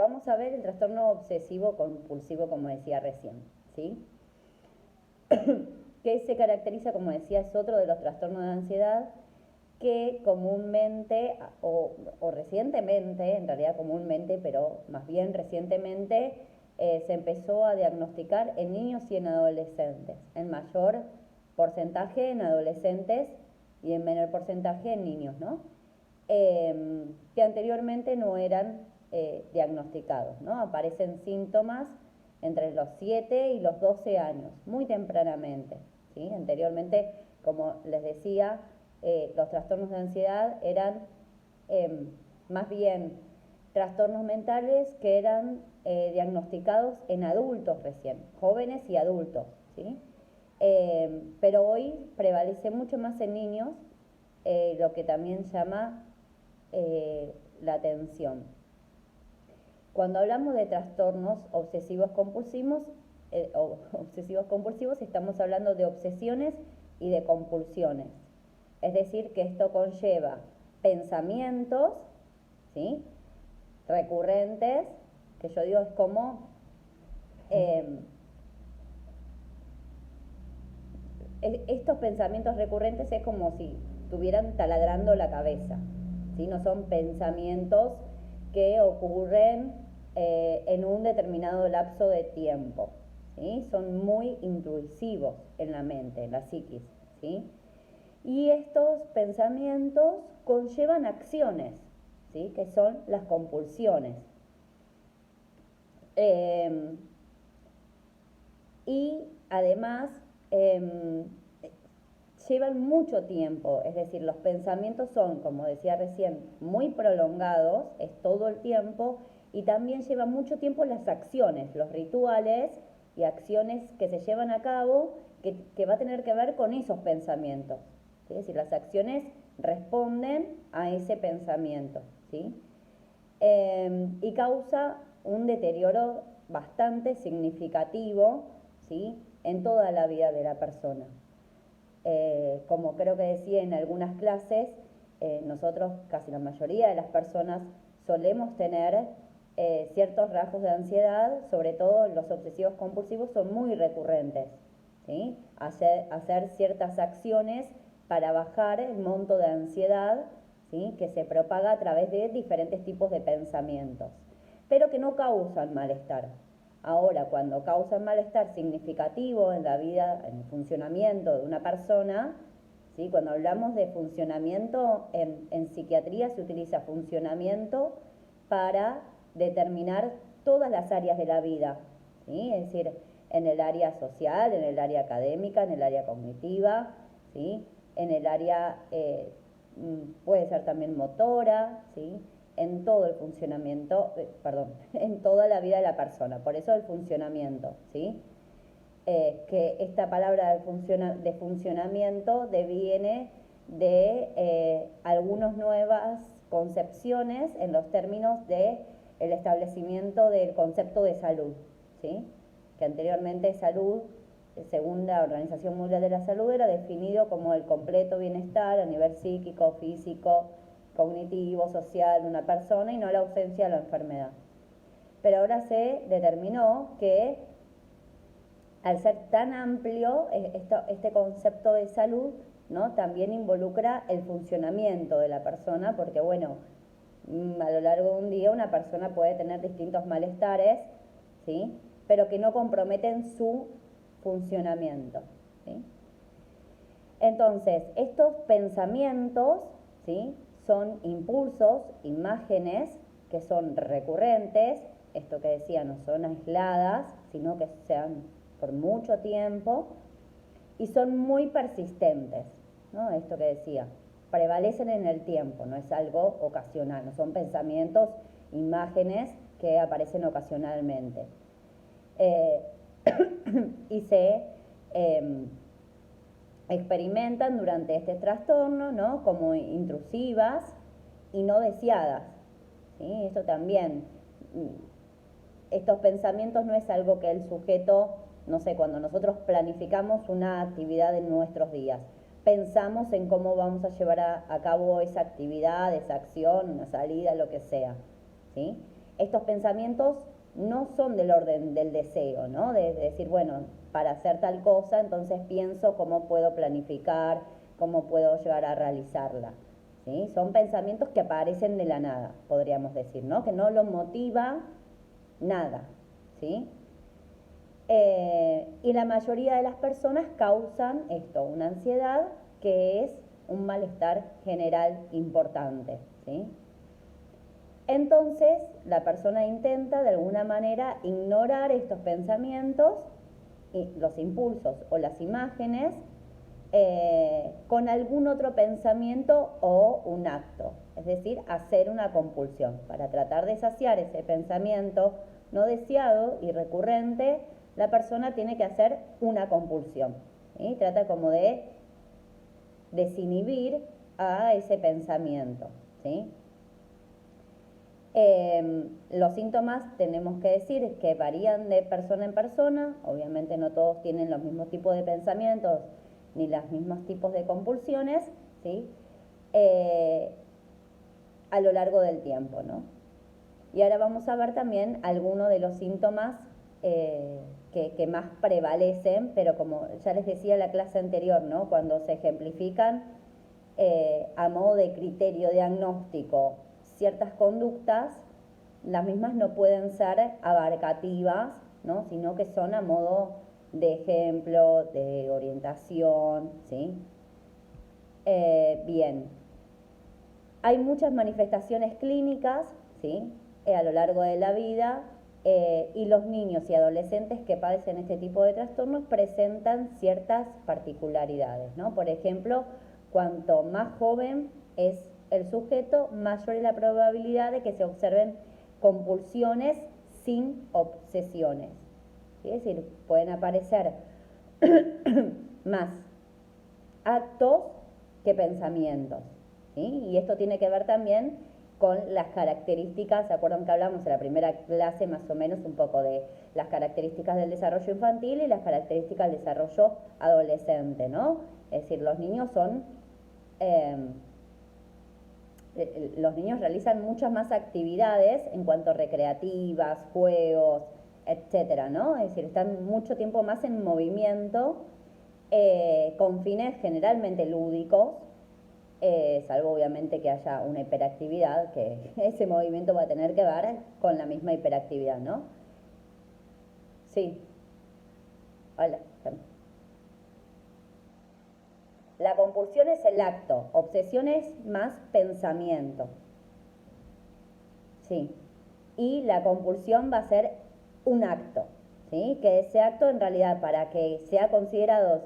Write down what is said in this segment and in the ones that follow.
vamos a ver el trastorno obsesivo compulsivo, como decía recién, ¿sí? Que se caracteriza, como decía, es otro de los trastornos de ansiedad que comúnmente o recientemente, en realidad comúnmente, pero más bien recientemente, se empezó a diagnosticar en niños y en adolescentes, en mayor porcentaje en adolescentes y en menor porcentaje en niños, ¿no? Que anteriormente no eran diagnosticados, ¿no? Aparecen síntomas entre los 7 y los 12 años, muy tempranamente, ¿sí? Anteriormente, como les decía, los trastornos de ansiedad eran más bien trastornos mentales que eran diagnosticados en adultos recién, jóvenes y adultos, ¿sí? Pero hoy prevalece mucho más en niños lo que también llama la atención. Cuando hablamos de trastornos obsesivos compulsivos, estamos hablando de obsesiones y de compulsiones. Es decir, que esto conlleva pensamientos, ¿sí?, recurrentes, que yo digo es como estos pensamientos recurrentes es como si estuvieran taladrando la cabeza, ¿sí? No son pensamientos que ocurren en un determinado lapso de tiempo, ¿sí? Son muy intrusivos en la mente, en la psiquis, ¿sí? Y estos pensamientos conllevan acciones, ¿sí?, que son las compulsiones. Y además llevan mucho tiempo, es decir, los pensamientos son, como decía recién, muy prolongados, es todo el tiempo, y también llevan mucho tiempo las acciones, los rituales y acciones que se llevan a cabo que va a tener que ver con esos pensamientos, ¿sí? Es decir, las acciones responden a ese pensamiento, ¿sí? Y causa un deterioro bastante significativo, ¿sí?, en toda la vida de la persona. Como creo que decía en algunas clases, nosotros, casi la mayoría de las personas, solemos tener ciertos rasgos de ansiedad, sobre todo los obsesivos compulsivos son muy recurrentes, ¿sí? Hacer ciertas acciones para bajar el monto de ansiedad, ¿sí?, que se propaga a través de diferentes tipos de pensamientos, pero que no causan malestar. Ahora, cuando causan malestar significativo en la vida, en el funcionamiento de una persona, ¿sí?, cuando hablamos de funcionamiento, en psiquiatría se utiliza funcionamiento para determinar todas las áreas de la vida, ¿sí?, es decir, en el área social, en el área académica, en el área cognitiva, ¿sí?, en el área, puede ser también motora, ¿sí?, en todo el funcionamiento, en toda la vida de la persona, por eso el funcionamiento, ¿sí? Que esta palabra de funcionamiento deviene de algunas nuevas concepciones en los términos de el establecimiento del concepto de salud, ¿sí?, que anteriormente salud, según la Organización Mundial de la Salud, era definido como el completo bienestar a nivel psíquico, físico, cognitivo, social de una persona y no la ausencia de la enfermedad. Pero ahora se determinó que al ser tan amplio este concepto de salud, ¿no?, también involucra el funcionamiento de la persona, porque bueno, a lo largo de un día una persona puede tener distintos malestares, ¿sí?, pero que no comprometen su funcionamiento, ¿sí? Entonces, estos pensamientos, ¿sí?, son impulsos, imágenes que son recurrentes, esto que decía, no son aisladas, sino que sean por mucho tiempo, y son muy persistentes, ¿no? Esto que decía, prevalecen en el tiempo, no es algo ocasional, no son pensamientos, imágenes que aparecen ocasionalmente. Y se experimentan durante este trastorno, ¿no?, como intrusivas y no deseadas, ¿sí? Esto también, estos pensamientos no es algo que el sujeto, no sé, cuando nosotros planificamos una actividad en nuestros días, pensamos en cómo vamos a llevar a cabo esa actividad, esa acción, una salida, lo que sea, ¿sí? Estos pensamientos no son del orden del deseo, ¿no? De decir, bueno, para hacer tal cosa, entonces pienso cómo puedo planificar, cómo puedo llegar a realizarla. ¿Sí? Son pensamientos que aparecen de la nada, podríamos decir, ¿no? Que no lo motiva nada, ¿sí? Y la mayoría de las personas causan esto, una ansiedad que es un malestar general importante, ¿sí? Entonces, la persona intenta de alguna manera ignorar estos pensamientos, y los impulsos o las imágenes, con algún otro pensamiento o un acto, es decir, hacer una compulsión. Para tratar de saciar ese pensamiento no deseado y recurrente, la persona tiene que hacer una compulsión, ¿sí? Trata como de desinhibir a ese pensamiento, ¿sí? Los síntomas tenemos que decir que varían de persona en persona, obviamente no todos tienen los mismos tipos de pensamientos ni los mismos tipos de compulsiones, ¿sí? A lo largo del tiempo, ¿no? Y ahora vamos a ver también algunos de los síntomas que más prevalecen, pero como ya les decía en la clase anterior, ¿no? Cuando se ejemplifican a modo de criterio diagnóstico ciertas conductas, las mismas no pueden ser abarcativas, ¿no? Sino que son a modo de ejemplo, de orientación, ¿sí? Bien, hay muchas manifestaciones clínicas, ¿sí? A lo largo de la vida, y los niños y adolescentes que padecen este tipo de trastornos presentan ciertas particularidades, ¿no? Por ejemplo, cuanto más joven es el sujeto, mayor es la probabilidad de que se observen compulsiones sin obsesiones, ¿sí? Es decir, pueden aparecer más actos que pensamientos, ¿sí? Y esto tiene que ver también con las características, ¿se acuerdan que hablamos en la primera clase más o menos un poco de las características del desarrollo infantil y las características del desarrollo adolescente, ¿no? Es decir, los niños realizan muchas más actividades en cuanto a recreativas, juegos, etcétera, ¿no? Es decir, están mucho tiempo más en movimiento, con fines generalmente lúdicos, salvo obviamente que haya una hiperactividad, que ese movimiento va a tener que ver con la misma hiperactividad, ¿no? Sí. Hola. La compulsión es el acto, obsesión es más pensamiento. Sí. Y la compulsión va a ser un acto, ¿sí? Que ese acto en realidad para que sea considerado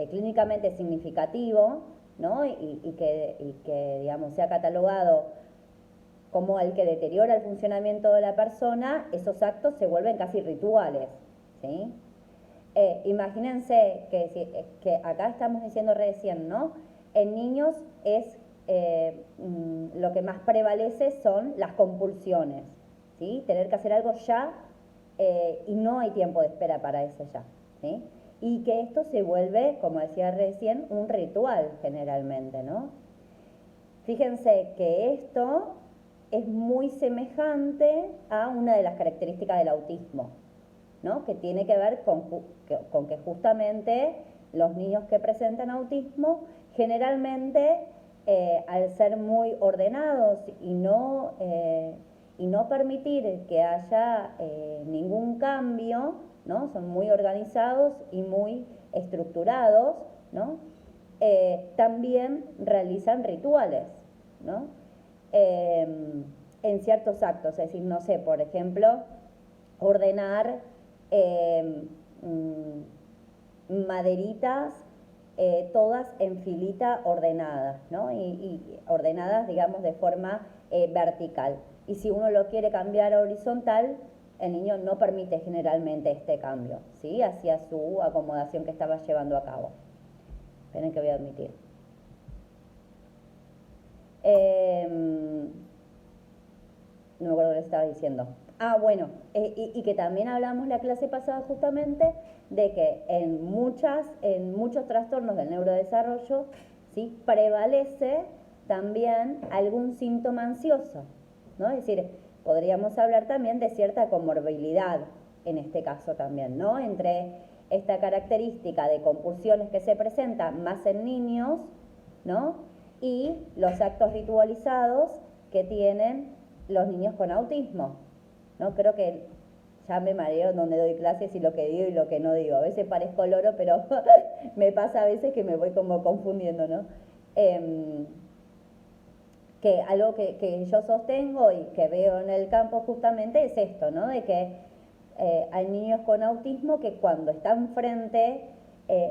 clínicamente significativo, ¿no? Y que digamos sea catalogado como el que deteriora el funcionamiento de la persona, esos actos se vuelven casi rituales, ¿sí? Imagínense que acá estamos diciendo recién, ¿no? En niños lo que más prevalece son las compulsiones, ¿sí? Tener que hacer algo ya, y no hay tiempo de espera para ese ya, ¿sí? Y que esto se vuelve, como decía recién, un ritual generalmente, ¿no? Fíjense que esto es muy semejante a una de las características del autismo, ¿no? Que tiene que ver con que justamente los niños que presentan autismo generalmente, al ser muy ordenados y no permitir que haya ningún cambio, ¿no? Son muy organizados y muy estructurados, ¿no? También realizan rituales, ¿no? En ciertos actos, es decir, no sé, por ejemplo, ordenar maderitas, todas en filita ordenadas, ¿no? Y ordenadas, digamos, de forma vertical. Y si uno lo quiere cambiar a horizontal, el niño no permite generalmente este cambio, ¿sí? Hacia su acomodación que estaba llevando a cabo. Esperen que voy a admitir. No me acuerdo lo que estaba diciendo. Ah, bueno, y que también hablamos la clase pasada justamente de que en muchos trastornos del neurodesarrollo, ¿sí? Prevalece también algún síntoma ansioso, ¿no? Es decir, podríamos hablar también de cierta comorbilidad en este caso también, ¿no? Entre esta característica de compulsiones que se presentan más en niños, ¿no? Y los actos ritualizados que tienen los niños con autismo, ¿no? Creo que ya me mareo donde doy clases y lo que digo y lo que no digo. A veces parezco loro, pero me pasa a veces que me voy como confundiendo, ¿no? Que algo que yo sostengo y que veo en el campo justamente es esto, ¿no? De que hay niños con autismo que cuando están frente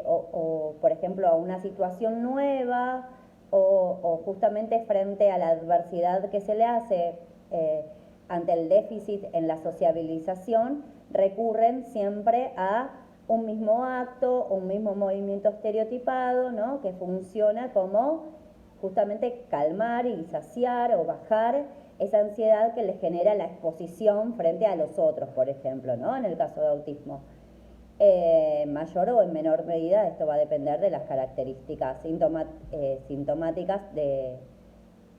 o, por ejemplo, a una situación nueva o justamente frente a la adversidad que se le hace ante el déficit en la sociabilización, recurren siempre a un mismo acto, un mismo movimiento estereotipado, ¿no? Que funciona como justamente calmar y saciar o bajar esa ansiedad que les genera la exposición frente a los otros, por ejemplo, ¿no? En el caso de autismo. Mayor o en menor medida, esto va a depender de las características sintomáticas de...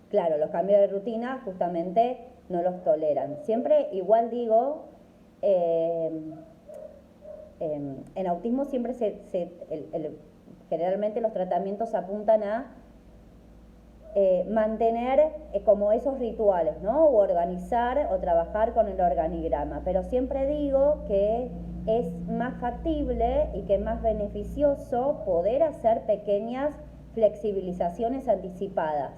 Claro, los cambios de rutina justamente no los toleran. Siempre igual digo, en autismo siempre generalmente los tratamientos apuntan a mantener como esos rituales, ¿no? O organizar o trabajar con el organigrama. Pero siempre digo que es más factible y que es más beneficioso poder hacer pequeñas flexibilizaciones anticipadas.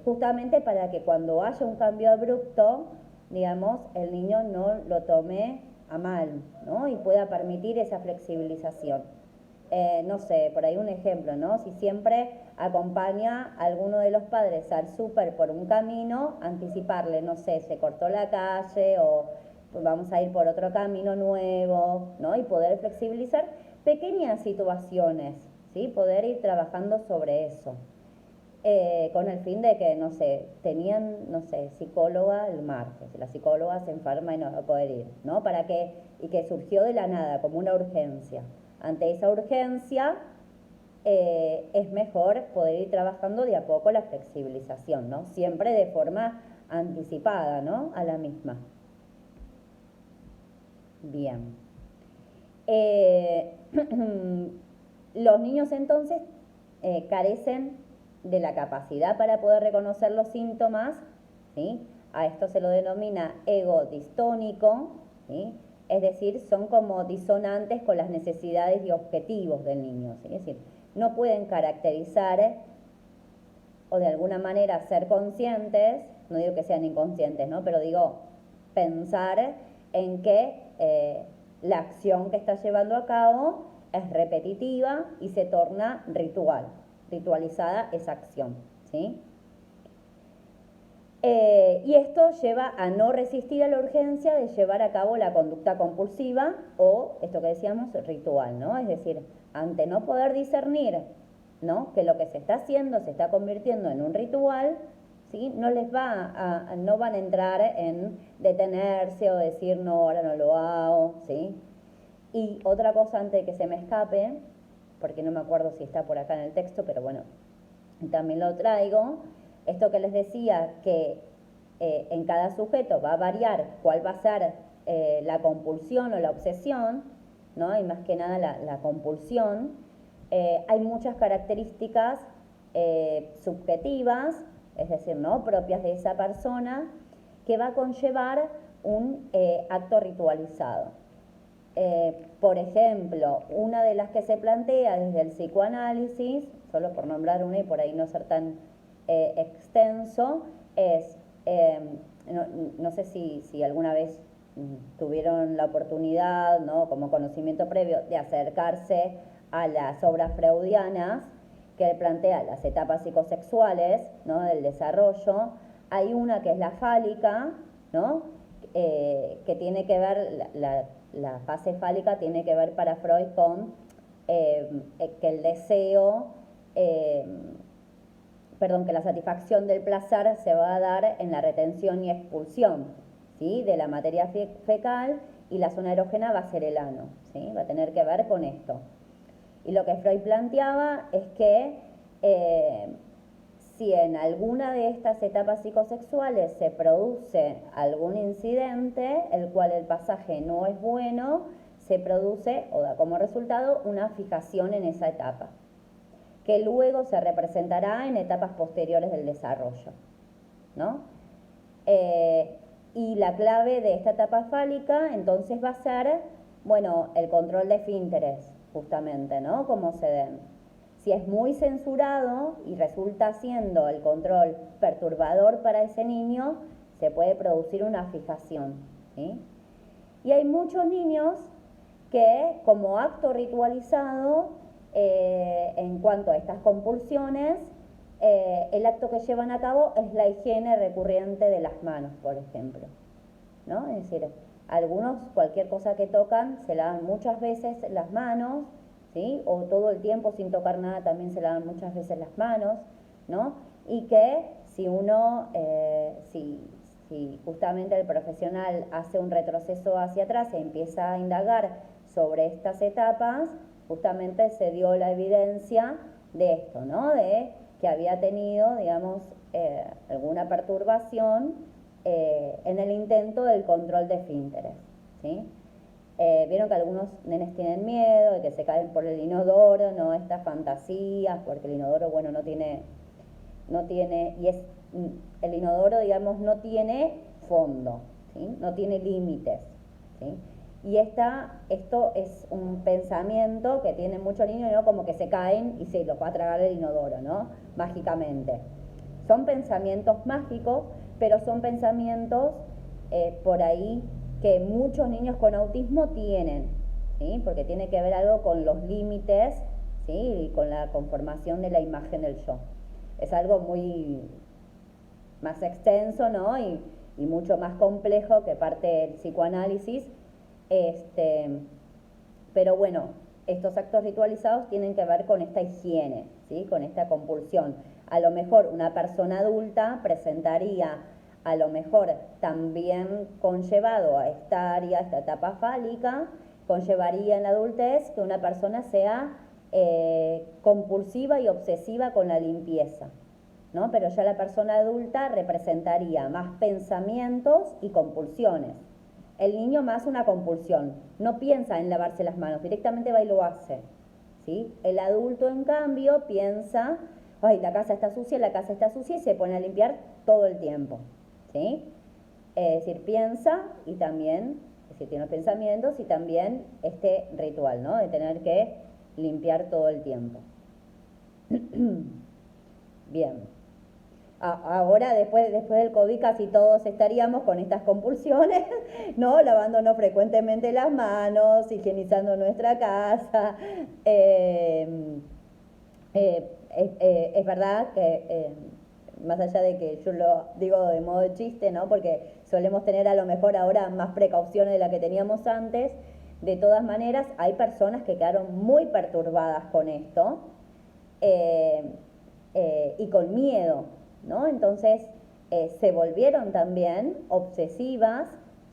Justamente para que cuando haya un cambio abrupto, digamos, el niño no lo tome a mal, ¿no? Y pueda permitir esa flexibilización. No sé, por ahí un ejemplo, ¿no? Si siempre acompaña a alguno de los padres al súper por un camino, anticiparle, no sé, se cortó la calle o pues vamos a ir por otro camino nuevo, ¿no? Y poder flexibilizar pequeñas situaciones, ¿sí? Poder ir trabajando sobre eso. Con el fin de que, no sé, tenían, no sé, psicóloga el martes, la psicóloga se enferma y no va a poder ir, ¿no? Y que surgió de la nada, como una urgencia. Ante esa urgencia, es mejor poder ir trabajando de a poco la flexibilización, ¿no? Siempre de forma anticipada, ¿no? A la misma. Bien. Los niños entonces carecen de la capacidad para poder reconocer los síntomas, ¿sí? A esto se lo denomina ego distónico, ¿sí? Es decir, son como disonantes con las necesidades y objetivos del niño, ¿sí? Es decir, no pueden caracterizar o de alguna manera ser conscientes, no digo que sean inconscientes, ¿no? Pero digo, pensar en que la acción que está llevando a cabo es repetitiva y se torna ritualizada esa acción, ¿sí? Y esto lleva a no resistir a la urgencia de llevar a cabo la conducta compulsiva o, esto que decíamos, ritual, ¿no? Es decir, ante no poder discernir, ¿no? Que lo que se está haciendo se está convirtiendo en un ritual, ¿sí? No van a entrar en detenerse o decir, no, ahora no lo hago, ¿sí? Y otra cosa antes de que se me escape, porque no me acuerdo si está por acá en el texto, pero bueno, también lo traigo, esto que les decía, que en cada sujeto va a variar cuál va a ser la compulsión o la obsesión, ¿no? Y más que nada la compulsión. Hay muchas características subjetivas, es decir, ¿no? Propias de esa persona, que va a conllevar un acto ritualizado. Por ejemplo, una de las que se plantea desde el psicoanálisis, solo por nombrar una y por ahí no ser tan extenso, es, no sé si alguna vez tuvieron la oportunidad, ¿no? Como conocimiento previo, de acercarse a las obras freudianas, que él plantea las etapas psicosexuales, ¿no? Del desarrollo. Hay una que es la fálica, ¿no? Que tiene que ver, la fase fálica tiene que ver para Freud con que el deseo, que la satisfacción del placer se va a dar en la retención y expulsión, ¿sí? De la materia fecal, y la zona erógena va a ser el ano, ¿sí? Va a tener que ver con esto. Y lo que Freud planteaba es que si en alguna de estas etapas psicosexuales se produce algún incidente, el cual el pasaje no es bueno, se produce o da como resultado una fijación en esa etapa, que luego se representará en etapas posteriores del desarrollo, ¿no? Y la clave de esta etapa fálica entonces va a ser, bueno, el control de esfínteres, justamente, ¿no? Cómo se den. Si es muy censurado y resulta siendo el control perturbador para ese niño, se puede producir una fijación, ¿sí? Y hay muchos niños que, como acto ritualizado, en cuanto a estas compulsiones, el acto que llevan a cabo es la higiene recurrente de las manos, por ejemplo, ¿no? Es decir, algunos cualquier cosa que tocan se lavan muchas veces las manos, ¿sí? O todo el tiempo sin tocar nada también se lavan muchas veces las manos, ¿no? Y que si uno, si justamente el profesional hace un retroceso hacia atrás e empieza a indagar sobre estas etapas, justamente se dio la evidencia de esto, ¿no? De que había tenido, digamos, alguna perturbación en el intento del control de esfínteres, ¿sí? Vieron que algunos nenes tienen miedo de que se caen por el inodoro, ¿no? Estas fantasías, porque el inodoro, bueno, no tiene, y es, el inodoro, digamos, no tiene fondo, ¿sí? No tiene límites, ¿sí? Y esto es un pensamiento que tienen muchos niños, ¿no? Como que se caen y se los va a tragar el inodoro, ¿no? Mágicamente. Son pensamientos mágicos, pero son pensamientos por ahí que muchos niños con autismo tienen, ¿sí? Porque tiene que ver algo con los límites, ¿sí? Y con la conformación de la imagen del yo. Es algo muy más extenso, ¿no? Y mucho más complejo que parte del psicoanálisis. Pero bueno, estos actos ritualizados tienen que ver con esta higiene, ¿sí? Con esta compulsión. A lo mejor una persona adulta presentaría, a lo mejor también conllevado a esta área, esta etapa fálica, conllevaría en la adultez que una persona sea compulsiva y obsesiva con la limpieza, ¿no? Pero ya la persona adulta representaría más pensamientos y compulsiones. El niño más una compulsión, no piensa en lavarse las manos, directamente va y lo hace, ¿sí? El adulto, en cambio, piensa, ay, la casa está sucia y se pone a limpiar todo el tiempo, ¿sí? Es decir, piensa y también, es decir, tiene los pensamientos y también este ritual, ¿no? De tener que limpiar todo el tiempo. Bien. Ahora, después del COVID, casi todos estaríamos con estas compulsiones, ¿no? Lavándonos frecuentemente las manos, higienizando nuestra casa. Es verdad que, más allá de que yo lo digo de modo de chiste, ¿no? Porque solemos tener a lo mejor ahora más precauciones de las que teníamos antes, de todas maneras hay personas que quedaron muy perturbadas con esto y con miedo, ¿no? Entonces se volvieron también obsesivas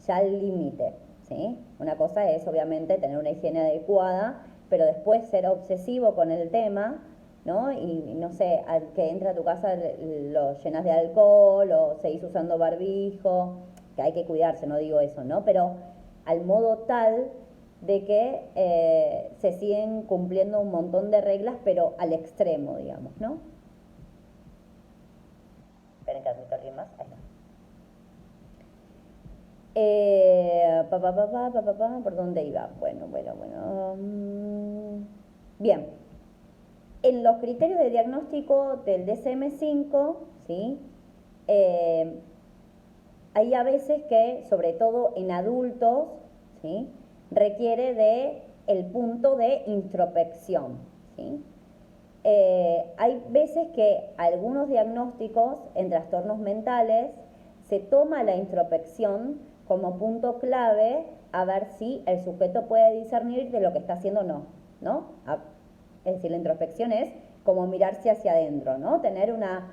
ya al límite, ¿sí? Una cosa es obviamente tener una higiene adecuada, pero después ser obsesivo con el tema, ¿no? Y no sé, al que entra a tu casa lo llenas de alcohol o seguís usando barbijo, que hay que cuidarse, no digo eso, ¿no? Pero al modo tal de que se siguen cumpliendo un montón de reglas, pero al extremo, digamos, ¿no? Esperen que admito a alguien más. Ahí está. ¿Por dónde iba? Bueno. Bien. En los criterios de diagnóstico del DSM-5, ¿sí? Hay a veces que, sobre todo en adultos, ¿sí? Requiere de el punto de introspección, ¿sí? Hay veces que algunos diagnósticos en trastornos mentales se toma la introspección como punto clave a ver si el sujeto puede discernir de lo que está haciendo o no, ¿no? Es decir, la introspección es como mirarse hacia adentro, ¿no? Tener una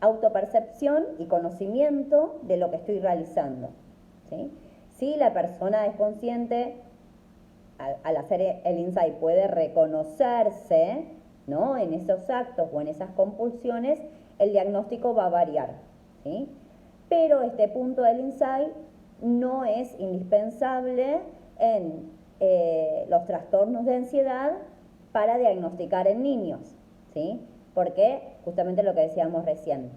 autopercepción y conocimiento de lo que estoy realizando, ¿sí? Si la persona es consciente, al hacer el insight puede reconocerse, ¿no? En esos actos o en esas compulsiones, el diagnóstico va a variar, ¿sí? Pero este punto del insight no es indispensable en los trastornos de ansiedad para diagnosticar en niños, ¿sí? Porque justamente lo que decíamos recién,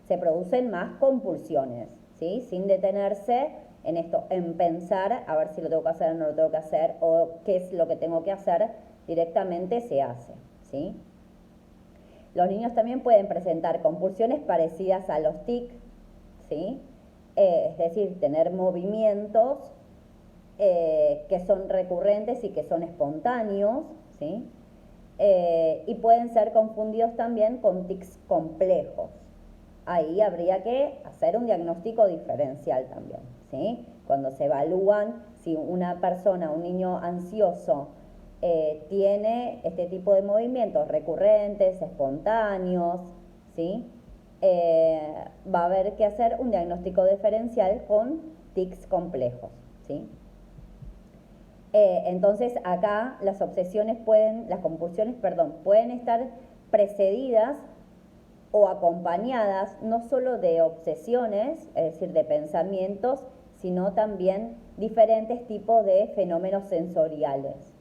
se producen más compulsiones, ¿sí? Sin detenerse en esto, en pensar a ver si lo tengo que hacer o no lo tengo que hacer o qué es lo que tengo que hacer, directamente se hace, ¿sí? Los niños también pueden presentar compulsiones parecidas a los TIC, ¿sí? Es decir, tener movimientos que son recurrentes y que son espontáneos, ¿sí? Y pueden ser confundidos también con tics complejos. Ahí habría que hacer un diagnóstico diferencial también, ¿sí? Cuando se evalúan si una persona, un niño ansioso, tiene este tipo de movimientos recurrentes, espontáneos, ¿sí? Va a haber que hacer un diagnóstico diferencial con tics complejos, ¿sí? Entonces acá las compulsiones, pueden estar precedidas o acompañadas no solo de obsesiones, es decir, de pensamientos, sino también diferentes tipos de fenómenos sensoriales,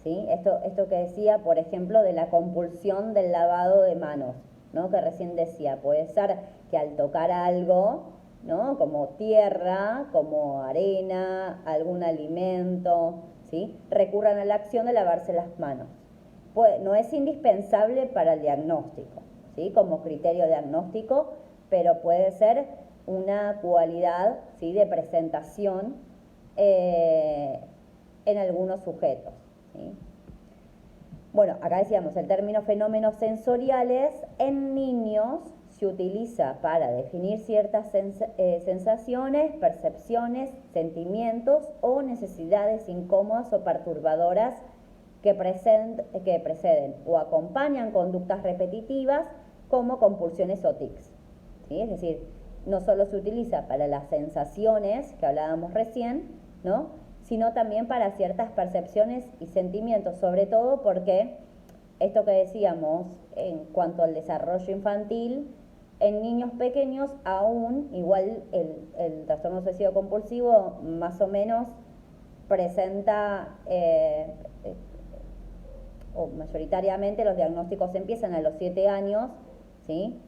¿sí? Esto que decía, por ejemplo, de la compulsión del lavado de manos, ¿no? Que recién decía, puede ser que al tocar algo, ¿no? Como tierra, como arena, algún alimento, ¿sí? Recurran a la acción de lavarse las manos. Pues, no es indispensable para el diagnóstico, ¿sí? Como criterio diagnóstico, pero puede ser una cualidad, ¿sí? De presentación en algunos sujetos, ¿sí? Bueno, acá decíamos, el término fenómenos sensoriales en niños se utiliza para definir ciertas sensaciones, percepciones, sentimientos o necesidades incómodas o perturbadoras que preceden o acompañan conductas repetitivas como compulsiones o tics, ¿sí? Es decir, no solo se utiliza para las sensaciones que hablábamos recién, ¿no? Sino también para ciertas percepciones y sentimientos, sobre todo porque esto que decíamos en cuanto al desarrollo infantil, en niños pequeños aún, igual el trastorno obsesivo compulsivo más o menos presenta, o mayoritariamente los diagnósticos empiezan a los 7 años, ¿sí?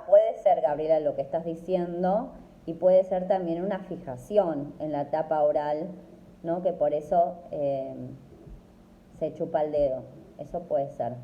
Puede ser, Gabriela, lo que estás diciendo, y puede ser también una fijación en la tapa oral, ¿no? Que por eso se chupa el dedo. Eso puede ser.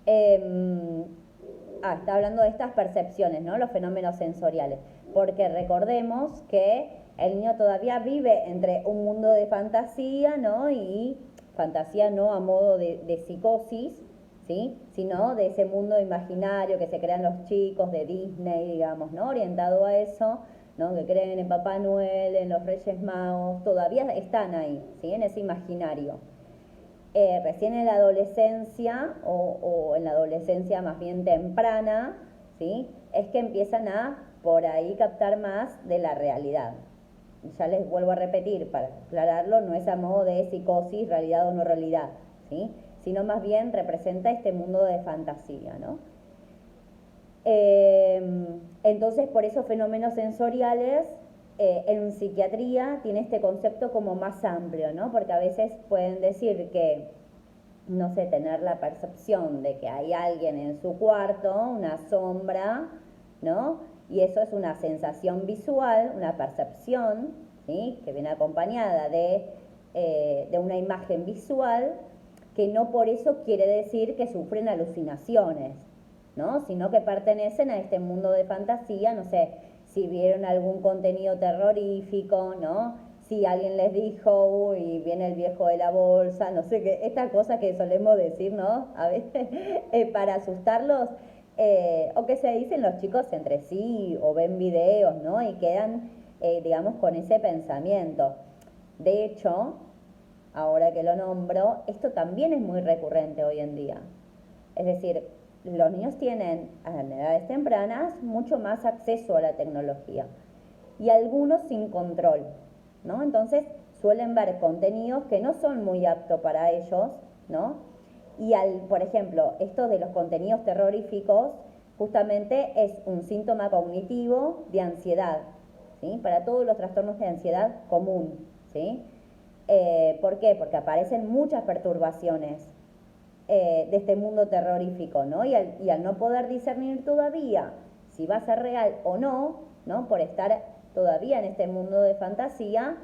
Está hablando de estas percepciones, ¿no? Los fenómenos sensoriales. Porque recordemos que el niño todavía vive entre un mundo de fantasía, ¿no? Y fantasía no a modo de psicosis, ¿sí? Sino de ese mundo imaginario que se crean los chicos de Disney, digamos, ¿no? Orientado a eso, ¿no? Que creen en Papá Noel, en los Reyes Magos, todavía están ahí, ¿sí? En ese imaginario. Recién en la adolescencia o en la adolescencia más bien temprana, ¿sí? Es que empiezan a por ahí captar más de la realidad. Ya les vuelvo a repetir, para aclararlo, no es a modo de psicosis, realidad o no realidad, ¿sí? Sino más bien representa este mundo de fantasía, ¿no? Entonces, por esos fenómenos sensoriales, en psiquiatría tiene este concepto como más amplio, ¿no? Porque a veces pueden decir que, no sé, tener la percepción de que hay alguien en su cuarto, una sombra, ¿no? Y eso es una sensación visual, una percepción, ¿sí? Que viene acompañada de una imagen visual, que no por eso quiere decir que sufren alucinaciones, ¿no? Sino que pertenecen a este mundo de fantasía, no sé, si vieron algún contenido terrorífico, ¿no? Si alguien les dijo, uy, viene el viejo de la bolsa, no sé qué, estas cosas que solemos decir, ¿no? A veces, para asustarlos, o que se dicen los chicos entre sí, o ven videos, ¿no? Y quedan, digamos, con ese pensamiento. De hecho, ahora que lo nombro, esto también es muy recurrente hoy en día. Es decir, los niños tienen en edades tempranas mucho más acceso a la tecnología y algunos sin control, ¿no? Entonces suelen ver contenidos que no son muy aptos para ellos, ¿no? Y por ejemplo, esto de los contenidos terroríficos, justamente es un síntoma cognitivo de ansiedad, ¿sí? Para todos los trastornos de ansiedad común, ¿sí? ¿Por qué? Porque aparecen muchas perturbaciones de este mundo terrorífico, ¿no? Y al no poder discernir todavía si va a ser real o no, ¿no? Por estar todavía en este mundo de fantasía,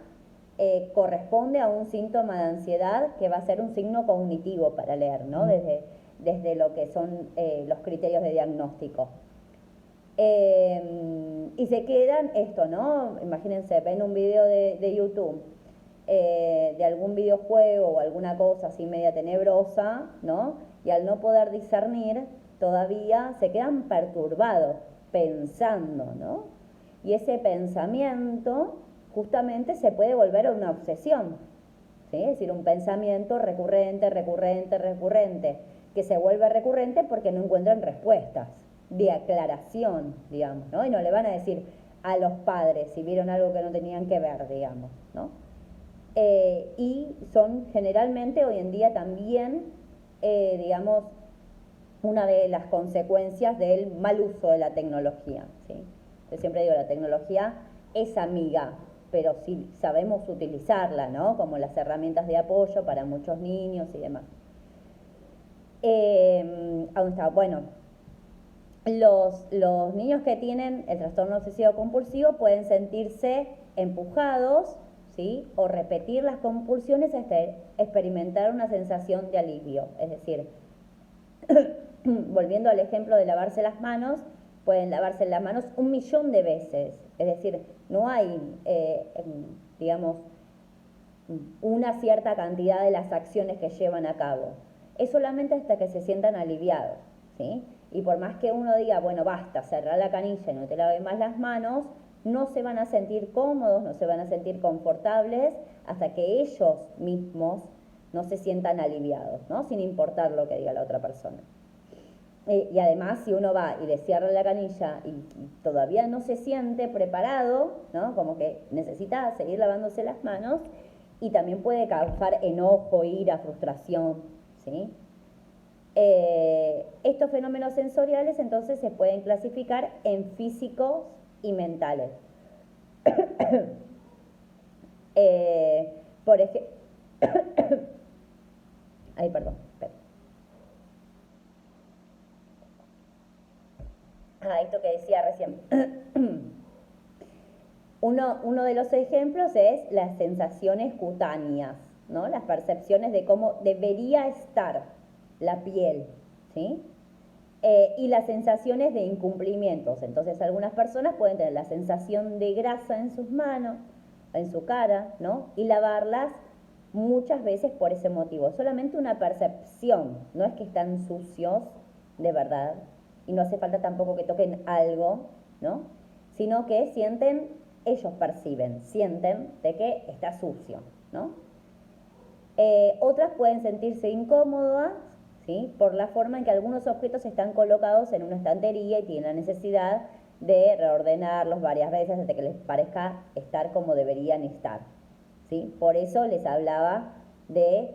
corresponde a un síntoma de ansiedad que va a ser un signo cognitivo para leer, ¿no? Desde lo que son los criterios de diagnóstico. Y se quedan esto, ¿no? Imagínense, ven un video de YouTube, de algún videojuego o alguna cosa así media tenebrosa, ¿no? Y al no poder discernir, todavía se quedan perturbados, pensando, ¿no? Y ese pensamiento justamente se puede volver una obsesión, ¿sí? Es decir, un pensamiento recurrente, recurrente, recurrente, que se vuelve recurrente porque no encuentran respuestas de aclaración, digamos, ¿no? Y no le van a decir a los padres si vieron algo que no tenían que ver, digamos, ¿no? Y son generalmente hoy en día también, digamos, una de las consecuencias del mal uso de la tecnología, ¿sí? Yo siempre digo, la tecnología es amiga, pero si sabemos utilizarla, ¿no? Como las herramientas de apoyo para muchos niños y demás. ¿Dónde está? Bueno, los niños que tienen el trastorno obsesivo compulsivo pueden sentirse empujados, ¿sí? O repetir las compulsiones hasta experimentar una sensación de alivio. Es decir, volviendo al ejemplo de lavarse las manos, pueden lavarse las manos 1.000.000 de veces. Es decir, no hay, digamos, una cierta cantidad de las acciones que llevan a cabo. Es solamente hasta que se sientan aliviados, ¿sí? Y por más que uno diga, bueno, basta, cerrar la canilla y no te laves más las manos, no se van a sentir cómodos, no se van a sentir confortables hasta que ellos mismos no se sientan aliviados, ¿no? Sin importar lo que diga la otra persona. Y además, si uno va y le cierra la canilla y todavía no se siente preparado, ¿no? Como que necesita seguir lavándose las manos, y también puede causar enojo, ira, frustración, ¿sí? Estos fenómenos sensoriales entonces se pueden clasificar en físicos y mentales. Por ejemplo, ay, perdón, esto que decía recién. Uno de los ejemplos es las sensaciones cutáneas, ¿no? Las percepciones de cómo debería estar la piel, ¿sí? Y las sensaciones de incumplimientos. Entonces, algunas personas pueden tener la sensación de grasa en sus manos, en su cara, ¿no? Y lavarlas muchas veces por ese motivo. Solamente una percepción, no es que están sucios de verdad, y no hace falta tampoco que toquen algo, ¿no? Sino que ellos sienten de que está sucio, ¿no? Otras pueden sentirse incómodas, ¿sí? Por la forma en que algunos objetos están colocados en una estantería y tienen la necesidad de reordenarlos varias veces hasta que les parezca estar como deberían estar, ¿sí? Por eso les hablaba de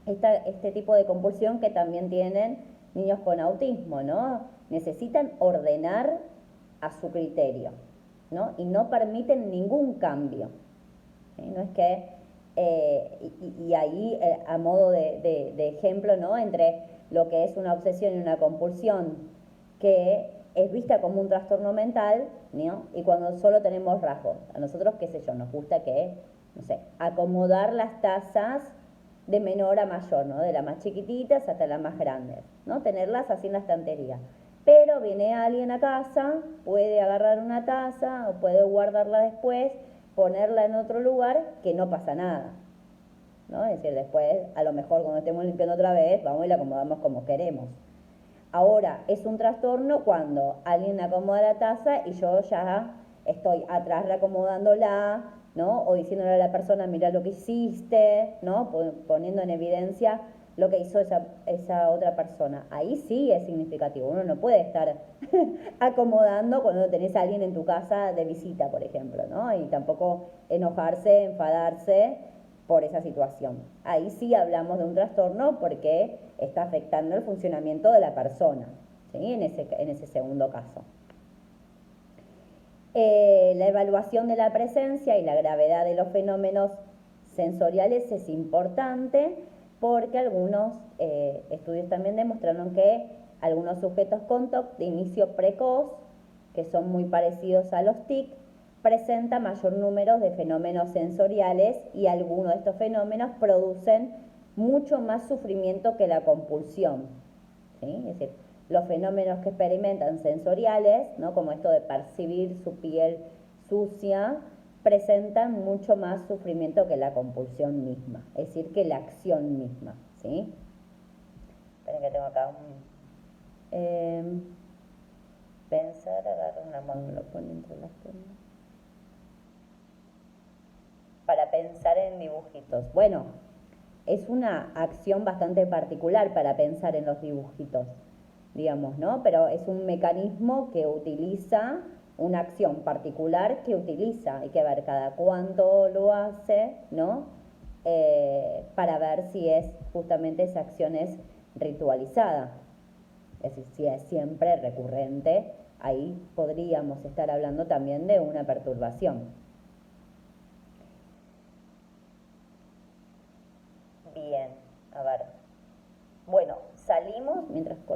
este tipo de compulsión que también tienen niños con autismo, ¿no? Necesitan ordenar a su criterio, ¿no? Y no permiten ningún cambio, ¿sí? No es que, y ahí a modo de ejemplo, ¿no? Entre lo que es una obsesión y una compulsión que es vista como un trastorno mental, ¿no? Y cuando solo tenemos rasgos. A nosotros, qué sé yo, nos gusta no sé, acomodar las tazas de menor a mayor, ¿no? De las más chiquititas hasta las más grandes, ¿no? Tenerlas así en la estantería. Pero viene alguien a casa, puede agarrar una taza o puede guardarla después, ponerla en otro lugar, que no pasa nada, ¿no? Es decir, después, a lo mejor cuando estemos limpiando otra vez, vamos y la acomodamos como queremos. Ahora, es un trastorno cuando alguien acomoda la taza y yo ya estoy atrás reacomodándola, ¿no? O diciéndole a la persona, mira lo que hiciste, ¿no? Poniendo en evidencia lo que hizo esa otra persona. Ahí sí es significativo. Uno no puede estar acomodando cuando tenés a alguien en tu casa de visita, por ejemplo, ¿no? Y tampoco enojarse, enfadarse por esa situación. Ahí sí hablamos de un trastorno porque está afectando el funcionamiento de la persona, ¿sí? En ese segundo caso. La evaluación de la presencia y la gravedad de los fenómenos sensoriales es importante porque algunos estudios también demostraron que algunos sujetos con TOC de inicio precoz, que son muy parecidos a los TIC, presentan mayor número de fenómenos sensoriales y algunos de estos fenómenos producen mucho más sufrimiento que la compulsión, ¿sí? Es decir, los fenómenos que experimentan sensoriales, ¿no? Como esto de percibir su piel sucia, presentan mucho más sufrimiento que la compulsión misma, es decir, que la acción misma, ¿sí? Esperen que tengo acá pensar, agarrar una mano, lo pone entre las piernas. Para pensar en dibujitos. Bueno, es una acción bastante particular para pensar en los dibujitos, digamos, ¿no? Pero es un mecanismo que utiliza una acción particular que utiliza, hay que ver cada cuánto lo hace, ¿no? Para ver si es justamente esa acción es ritualizada, es decir, si es siempre recurrente, ahí podríamos estar hablando también de una perturbación. Bien, a ver. Bueno, salimos mientras corto.